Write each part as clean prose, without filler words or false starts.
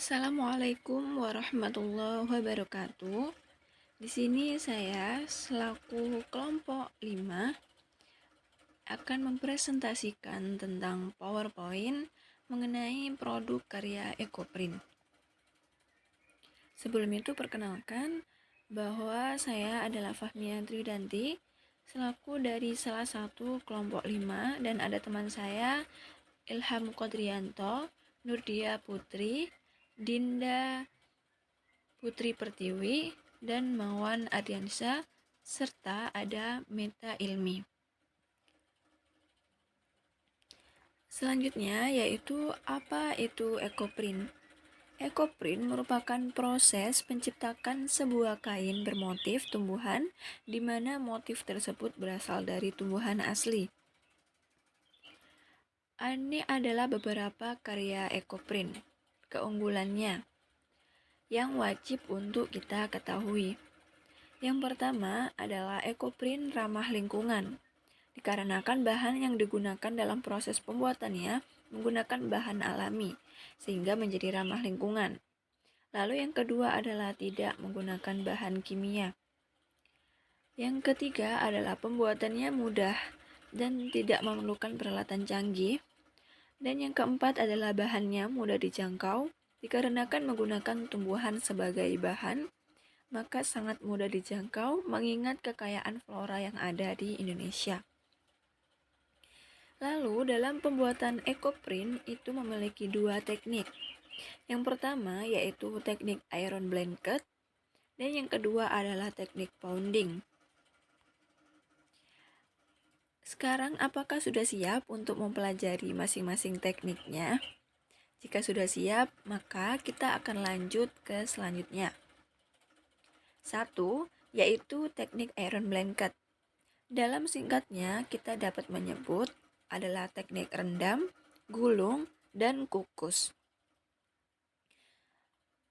Assalamualaikum warahmatullahi wabarakatuh. Di sini saya selaku kelompok 5 akan mempresentasikan tentang PowerPoint mengenai produk karya Ekoprint. Sebelum itu perkenalkan bahwa saya adalah Fahmia Tridanti selaku dari salah satu kelompok 5 dan ada teman saya Ilham Kodrianto, Nurdia Putri, Dinda Putri Pertiwi, dan Mawan Ardiansyah, serta ada Meta Ilmi. Selanjutnya yaitu apa itu Ekoprint. Ekoprint merupakan proses penciptakan sebuah kain bermotif tumbuhan di mana motif tersebut berasal dari tumbuhan asli. Ini adalah beberapa karya Ekoprint. Keunggulannya yang wajib untuk kita ketahui. Yang pertama adalah Ekoprint ramah lingkungan, dikarenakan bahan yang digunakan dalam proses pembuatannya menggunakan bahan alami, sehingga menjadi ramah lingkungan. Lalu yang kedua adalah tidak menggunakan bahan kimia. Yang ketiga adalah pembuatannya mudah dan tidak memerlukan peralatan canggih. Dan yang keempat adalah bahannya mudah dijangkau, dikarenakan menggunakan tumbuhan sebagai bahan, maka sangat mudah dijangkau mengingat kekayaan flora yang ada di Indonesia. Lalu dalam pembuatan Ekoprint itu memiliki dua teknik. Yang pertama yaitu teknik iron blanket dan yang kedua adalah teknik pounding. Sekarang apakah sudah siap untuk mempelajari masing-masing tekniknya? Jika sudah siap, maka kita akan lanjut ke selanjutnya. 1. Yaitu teknik iron blanket. Dalam singkatnya, kita dapat menyebut adalah teknik rendam, gulung, dan kukus.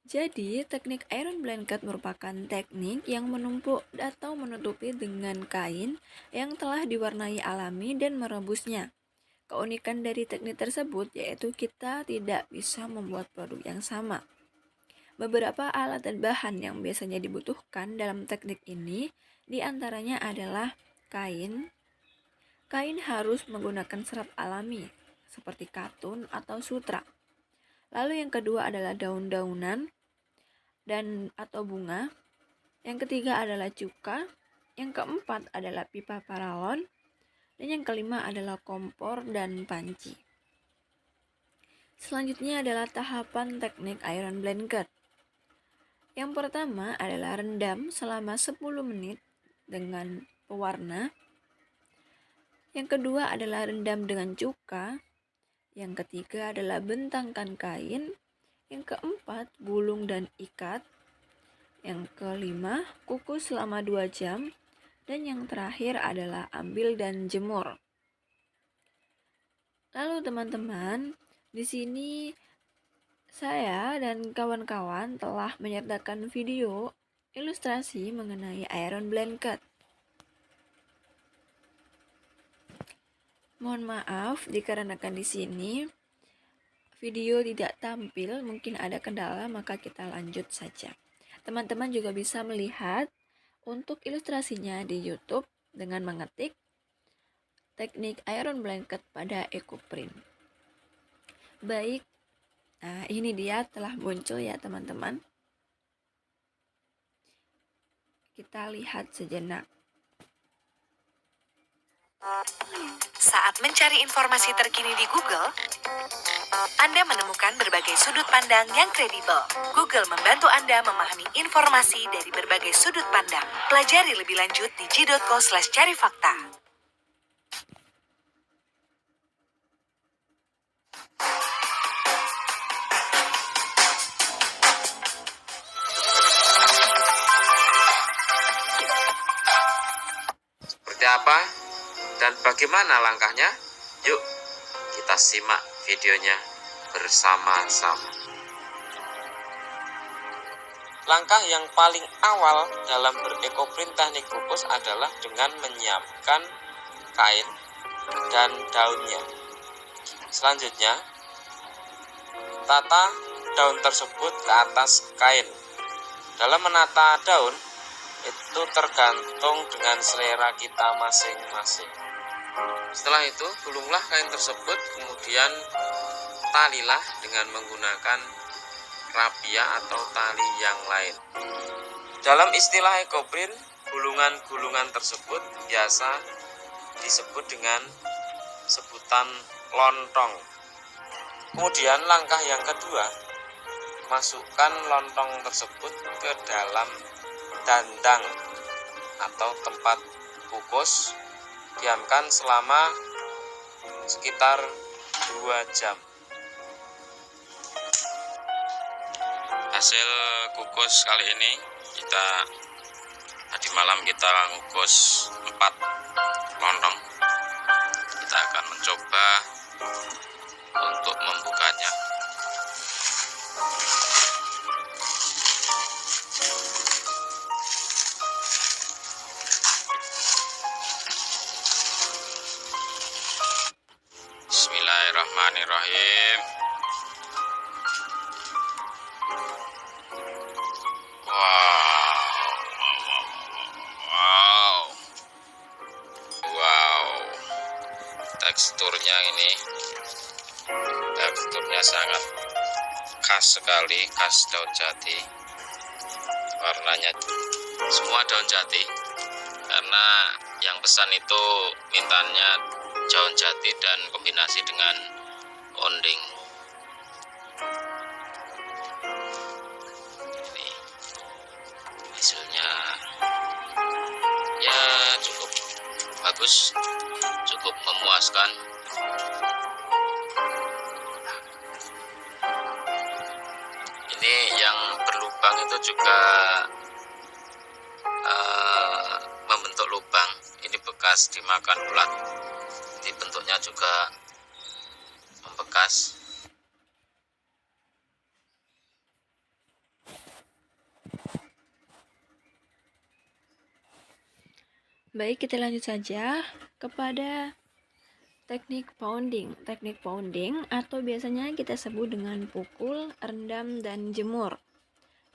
Jadi, teknik iron blanket merupakan teknik yang menumpuk atau menutupi dengan kain yang telah diwarnai alami dan merebusnya. Keunikan dari teknik tersebut yaitu kita tidak bisa membuat produk yang sama. Beberapa alat dan bahan yang biasanya dibutuhkan dalam teknik ini diantaranya adalah kain. Kain harus menggunakan serat alami seperti katun atau sutra. Lalu yang kedua adalah daun-daunan dan atau bunga. Yang ketiga adalah cuka. Yang keempat adalah pipa paralon. Dan yang kelima adalah kompor dan panci. Selanjutnya adalah tahapan teknik iron blanket. Yang pertama adalah rendam selama 10 menit dengan pewarna. Yang kedua adalah rendam dengan cuka. Yang ketiga adalah bentangkan kain. Yang keempat gulung dan ikat. Yang kelima kukus selama 2 jam. Dan yang terakhir adalah ambil dan jemur. Lalu teman-teman, di sini saya dan kawan-kawan telah menyertakan video ilustrasi mengenai iron blanket. Mohon maaf dikarenakan di sini video tidak tampil, mungkin ada kendala, maka kita lanjut saja. Teman-teman juga bisa melihat untuk ilustrasinya di YouTube dengan mengetik teknik iron blanket pada Ekoprint. Baik, nah ini dia telah muncul ya teman-teman. Kita lihat sejenak. Saat mencari informasi terkini di Google, Anda menemukan berbagai sudut pandang yang kredibel. Google membantu Anda memahami informasi dari berbagai sudut pandang. Pelajari lebih lanjut di g.co/carifakta. Seperti apa dan bagaimana langkahnya? Yuk, kita simak videonya bersama-sama. Langkah yang paling awal dalam berekoprint teknik kukus adalah dengan menyiapkan kain dan daunnya. Selanjutnya, tata daun tersebut ke atas kain. Dalam menata daun itu tergantung dengan selera kita masing-masing. Setelah itu gulunglah kain tersebut, kemudian talilah dengan menggunakan rapia atau tali yang lain. Dalam istilah ekoprint, gulungan-gulungan tersebut biasa disebut dengan sebutan lontong. Kemudian langkah yang kedua, masukkan lontong tersebut ke dalam dandang atau tempat kukus, diamkan selama sekitar 2 jam. Hasil kukus kali ini tadi malam kita kukus 4 lontong. Kita akan mencoba untuk membukanya. Bismillahirrahmanirrahim. Wow. Teksturnya sangat khas sekali, khas daun jati. Warnanya semua daun jati, karena yang pesan itu mintanya daun jati dan kombinasi dengan onding. Ini hasilnya ya cukup bagus, cukup memuaskan. Ini yang berlubang itu juga membentuk lubang. Ini bekas dimakan ulat. Jadi bentuknya juga membekas. Baik, kita lanjut saja kepada teknik pounding. Teknik pounding atau biasanya kita sebut dengan pukul, rendam, dan jemur.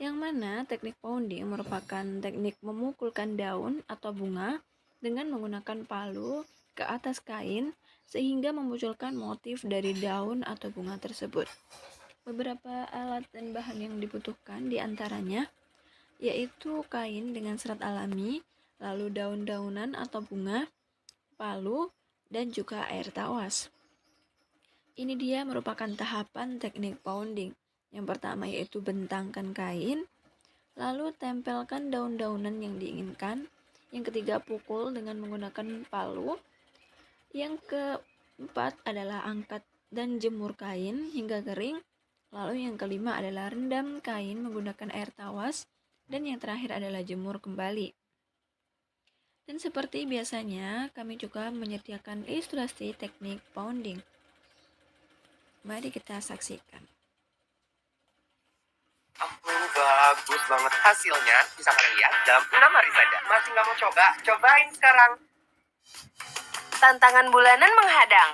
Yang mana teknik pounding merupakan teknik memukulkan daun atau bunga dengan menggunakan palu ke atas kain sehingga memunculkan motif dari daun atau bunga tersebut. Beberapa alat dan bahan yang dibutuhkan diantaranya yaitu kain dengan serat alami, lalu daun-daunan atau bunga, palu, dan juga air tawas. Ini dia merupakan tahapan teknik pounding. Yang pertama yaitu bentangkan kain, lalu tempelkan daun-daunan yang diinginkan. Yang ketiga pukul dengan menggunakan palu. Yang keempat adalah angkat dan jemur kain hingga kering. Lalu yang kelima adalah rendam kain menggunakan air tawas. Dan yang terakhir adalah jemur kembali. Dan seperti biasanya, kami juga menyediakan ilustrasi teknik pounding. Mari kita saksikan. Bagus banget hasilnya. Bisa kalian lihat dalam 6 hari saja. Masih nggak mau coba? Cobain sekarang. Tantangan bulanan menghadang.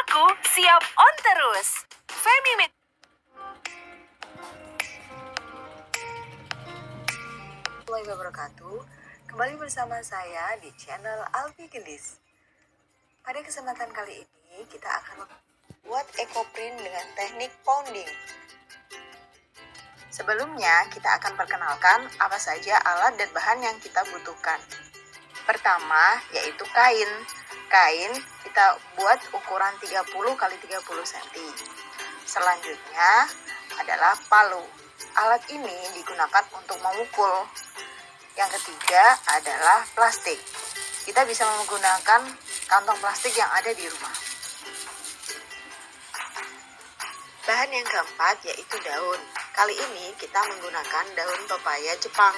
Aku siap on terus. Femi Assalamualaikum warahmatullahi wabarakatuh. Kembali bersama saya di channel Alfi Gendis. Pada kesempatan kali ini kita akan membuat ekoprint dengan teknik pounding. Sebelumnya kita akan perkenalkan apa saja alat dan bahan yang kita butuhkan. Pertama yaitu kain. Kain kita buat ukuran 30 x 30 cm. Selanjutnya adalah palu. Alat ini digunakan untuk memukul. Yang ketiga adalah plastik. Kita bisa menggunakan kantong plastik yang ada di rumah. Bahan yang keempat yaitu daun. Kali ini kita menggunakan daun pepaya Jepang.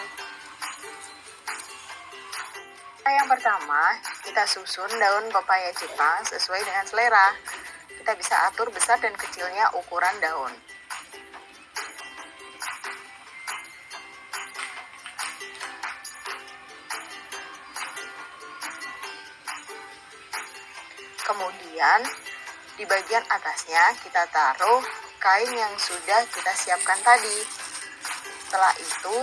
Yang pertama, kita susun daun pepaya Jepang sesuai dengan selera. Kita bisa atur besar dan kecilnya ukuran daun. Kemudian di bagian atasnya kita taruh kain yang sudah kita siapkan tadi. Setelah itu,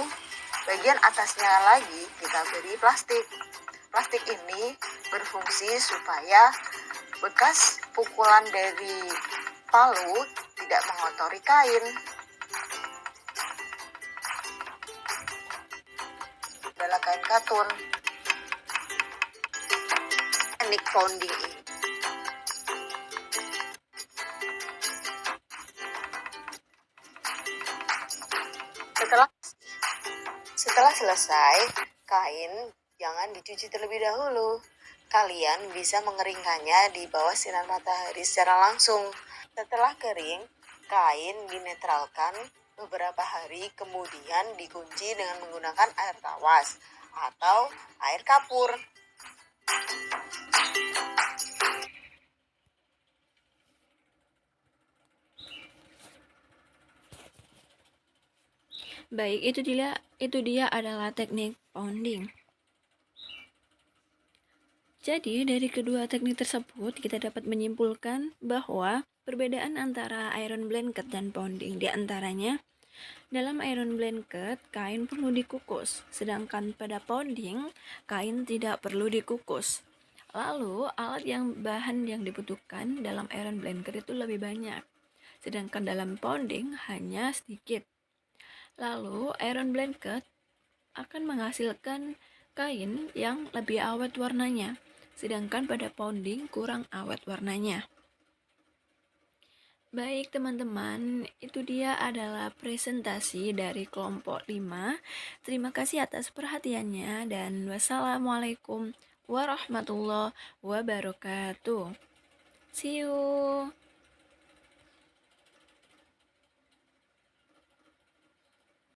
bagian atasnya lagi kita beri plastik. Plastik ini berfungsi supaya bekas pukulan dari palu tidak mengotori kain. Adalah kain katun. Teknik pounding ini. Setelah selesai, kain jangan dicuci terlebih dahulu. Kalian bisa mengeringkannya di bawah sinar matahari secara langsung. Setelah kering, kain dinetralkan beberapa hari, kemudian dikunci dengan menggunakan air tawas atau air kapur. Baik, itu dia adalah teknik pounding. Jadi, dari kedua teknik tersebut, kita dapat menyimpulkan bahwa perbedaan antara iron blanket dan pounding di antaranya, dalam iron blanket, kain perlu dikukus, sedangkan pada pounding, kain tidak perlu dikukus. Lalu, bahan yang dibutuhkan dalam iron blanket itu lebih banyak, sedangkan dalam pounding hanya sedikit. Lalu, iron blanket akan menghasilkan kain yang lebih awet warnanya, sedangkan pada pounding kurang awet warnanya. Baik teman-teman, itu dia adalah presentasi dari kelompok 5. Terima kasih atas perhatiannya dan wassalamualaikum warahmatullahi wabarakatuh. See you.